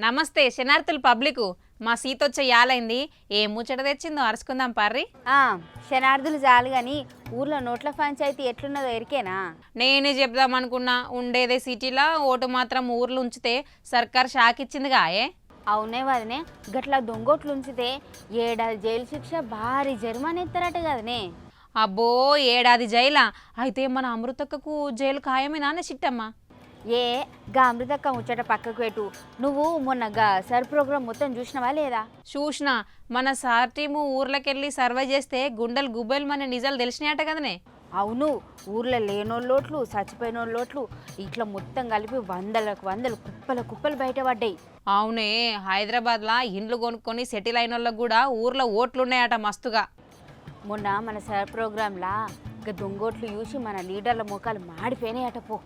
నమస్తే శనార్థులు పబ్లికు మా సీతొచ్చే యాలైంది ఏ ముచ్చట తెచ్చిందో అరుచుకుందాం పర్రి. శనార్థులు చాలు కానీ ఊర్లో నోట్ల పంచాయతీ ఎట్లున్నదో ఎరికేనా? నేనే చెప్దాం అనుకున్నా, ఉండేదే సిటీలా, ఓటు మాత్రం ఊర్లు ఉంచితే సర్కార్ షాక్ ఇచ్చిందిగా. అవునే వదనే, గట్లా దొంగోట్లు ఉంచితే ఏడాది జైలు శిక్ష, భారీ జరిమానా ఎత్తారట కదనే. అబ్బో ఏడాది జైలా? అయితే మన అమృతక్కకు జైలు ఖాయమేనా చిట్టమ్మ? గా అమృతక్క ముచ్చట పక్కకు పెట్టు. నువ్వు మొన్న సర్ ప్రోగ్రామ్ మొత్తం చూసినవా లేదా? చూసినా. మన సార్ టీము ఊర్లకెళ్ళి సర్వే చేస్తే గుండెలు గుబ్బెలు మన నిజాలు తెలిసినాయట కదనే. అవును, ఊర్లో లేనోళ్ళోట్లు, చచ్చిపోయినోళ్ళోట్లు ఇట్లా మొత్తం కలిపి వందలకు వందలు కుప్పల కుప్పలు బయటపడ్డాయి. అవునే, హైదరాబాద్లో ఇండ్లు కొనుక్కొని సెటిల్ అయిన వాళ్ళకు కూడా ఊర్లో ఓట్లున్నాయట మస్తుగా. మొన్న మన సర్ ప్రోగ్రాంలా దొంగోట్లు చూసి మన లీడర్ల ముఖాలు మాడిపోయినాయట పో.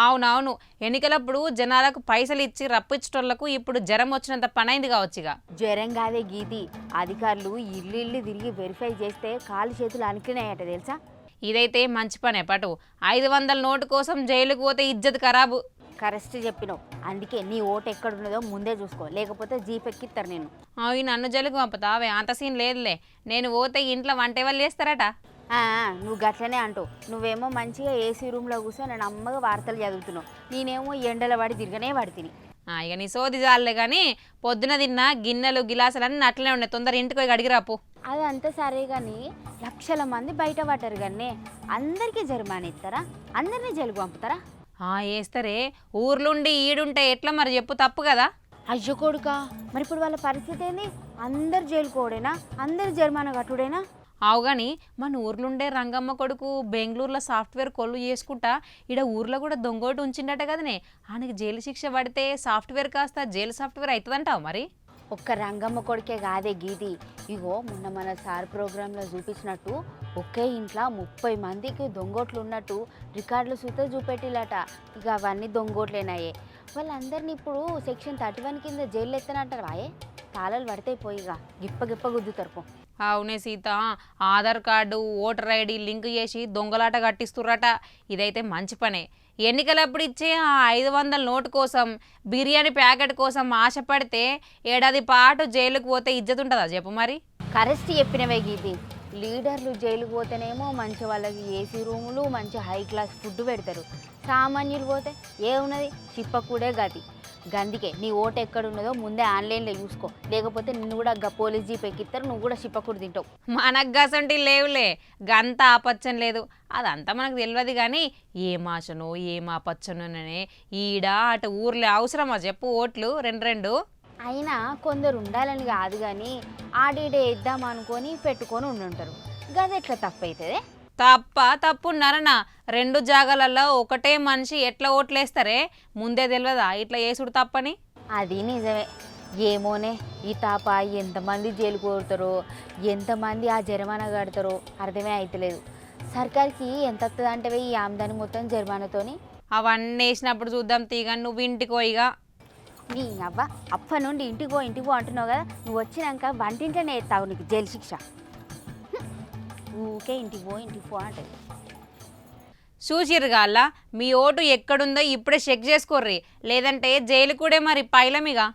అవునవును, ఎన్నికలప్పుడు జనాలకు పైసలు ఇచ్చి రప్పించటోళ్లకు ఇప్పుడు జ్వరం వచ్చినంత పనైంది కావచ్చుగా. జ్వరం కాదే గీతి, అధికారులు ఇల్లు తిరిగి వెరిఫై చేస్తే కాలు చేతులు అనికినాయట తెలుసా. ఇదైతే మంచి పనే పటు. 500 నోటు కోసం జైలుకు పోతే ఇజ్జత్ ఖరాబు. కరెక్ట్ చెప్పినావు. అందుకే నీ ఓటు ఎక్కడున్నదో ముందే చూసుకో, లేకపోతే జీపెక్కిస్తారు నేను. అవి నన్ను జైలుకు పంపుతావే, అంత సీన్ లేదులే. నేను పోతే ఇంట్లో వంట వాళ్ళు చేస్తారట. నువ్వు గట్లనే అంటావు. నువ్వేమో మంచిగా ఏసీ రూమ్లో కూర్చొని నేను అమ్మగా వార్తలు చదువుతున్నావు, నేనేమో ఎండల పడి తిరగనే పడితిని. ఇక నీ సోది జాలే కానీ పొద్దున తిన్న గిన్నెలు గిలాసులన్నీ అట్లనే ఉన్నాయి. తొందర ఇంటికి పోయి అడిగిరాపు. అదంతా సరే కానీ లక్షల మంది బయట పడ్డారు కానీ అందరికీ జరిమానా ఇస్తారా? అందరినీ జైలుకు పంపుతారా? వేస్తారే. ఊర్లుండి ఈడుంటే ఎట్లా మరి చెప్పు, తప్పు కదా. అయ్యో కొడుకా, మరి ఇప్పుడు వాళ్ళ పరిస్థితి ఏంది? అందరు జైలుకోడేనా? అందరు జరిమానా కట్టుడేనా? అవుగాని మన ఊర్లుండే రంగమ్మ కొడుకు బెంగళూరులో సాఫ్ట్వేర్ కొల్లు చేసుకుంటా ఈడ ఊర్లో కూడా దొంగోటి ఉంచిండట కదనే. ఆయనకి జైలు శిక్ష పడితే సాఫ్ట్వేర్ కాస్త జైలు సాఫ్ట్వేర్ అవుతుందంటావు మరి? ఒక్క రంగమ్మ కొడుకే కాదే గీతి, ఇగో మొన్న మన సార్ ప్రోగ్రాంలో చూపించినట్టు ఒకే ఇంట్లో 30 మందికి దొంగోట్లు ఉన్నట్టు రికార్డులు సుతా చూపెట్టిలట. ఇక అవన్నీ దొంగోట్లేనాయే. వాళ్ళందరినీ ఇప్పుడు సెక్షన్ 31 కింద జైలు ఎత్తనంటారు. తాళాలు పడితే పోయిగా గిప్ప గుద్దుతారు పో. అవునే Sita, Aadhaar card voter ID link చేసి దొంగలాట కట్టిస్తుర్రట. ఇదైతే మంచి పనే. ఎన్నికలప్పుడు ఇచ్చే ఆ 500 నోటు కోసం, బిర్యానీ ప్యాకెట్ కోసం ఆశపడితే ఏడాది పాటు జైలుకు పోతే ఇజ్జత్ ఉంటుందా చెప్పు మరి? కరెక్ట్ చెప్పినవే గీతి. లీడర్లు జైలుకు పోతేనేమో మంచి వాళ్ళకి ఏసీ రూములు, మంచి హై క్లాస్ ఫుడ్ పెడతారు. సామాన్యులు పోతే ఏమున్నది, చిప్పకూడే గతి. గందికే నీ ఓటు ఎక్కడున్నదో ముందే ఆన్లైన్లో చూసుకో, లేకపోతే నిన్ను కూడా పోలీస్ జీప్ ఎక్కిస్తారు, నువ్వు కూడా చిప్పకూడు తింటావు. మనకు గసంటి లేవులే, గంత ఆపచ్చం లేదు. అదంతా మనకు తెలియదు కానీ ఏం ఆశనో ఏం ఆపచ్చనోనే ఈడ అటు ఊర్లే అవసరమా చెప్పు ఓట్లు రెండు. అయినా కొందరు ఉండాలని కాదు కానీ ఆడిడే ఇద్దామనుకొని పెట్టుకొని ఉండుంటారు. గది ఎట్లా తప్పు అవుతుంది? తప్పున్నారనా? 2 జాగాలలో ఒకటే మనిషి ఎట్లా ఓట్లేస్తారే? ముందే తెలియదా ఇట్లా వేసుడు తప్పని? అది నిజమే. ఏమోనే, ఈ తాప ఎంతమంది జైలు కోరుతారో, ఎంతమంది ఆ జరిమానా కడతారో అర్థమే అవుతలేదు. సర్కార్కి ఎంత వస్తుంది అంటే ఈ ఆమ్దాని మొత్తం జరిమానాతోని. అవన్నీ వేసినప్పుడు చూద్దాం తీగ, నువ్వు ఇంటికి పోయిగా. నీ అవ్వ అప్ప నుండి ఇంటికి పో అంటున్నావు కదా, నువ్వు వచ్చినాక వంటింట్లోనే ఎత్తావు నీకు జైలు శిక్ష. ఊకే ఇంటికి పో అంటే చూసిరుగాల్లా మీ ఓటు ఎక్కడుందో ఇప్పుడే చెక్ చేసుకోర్రి, లేదంటే జైలు కూడా మరి పైలమిగా.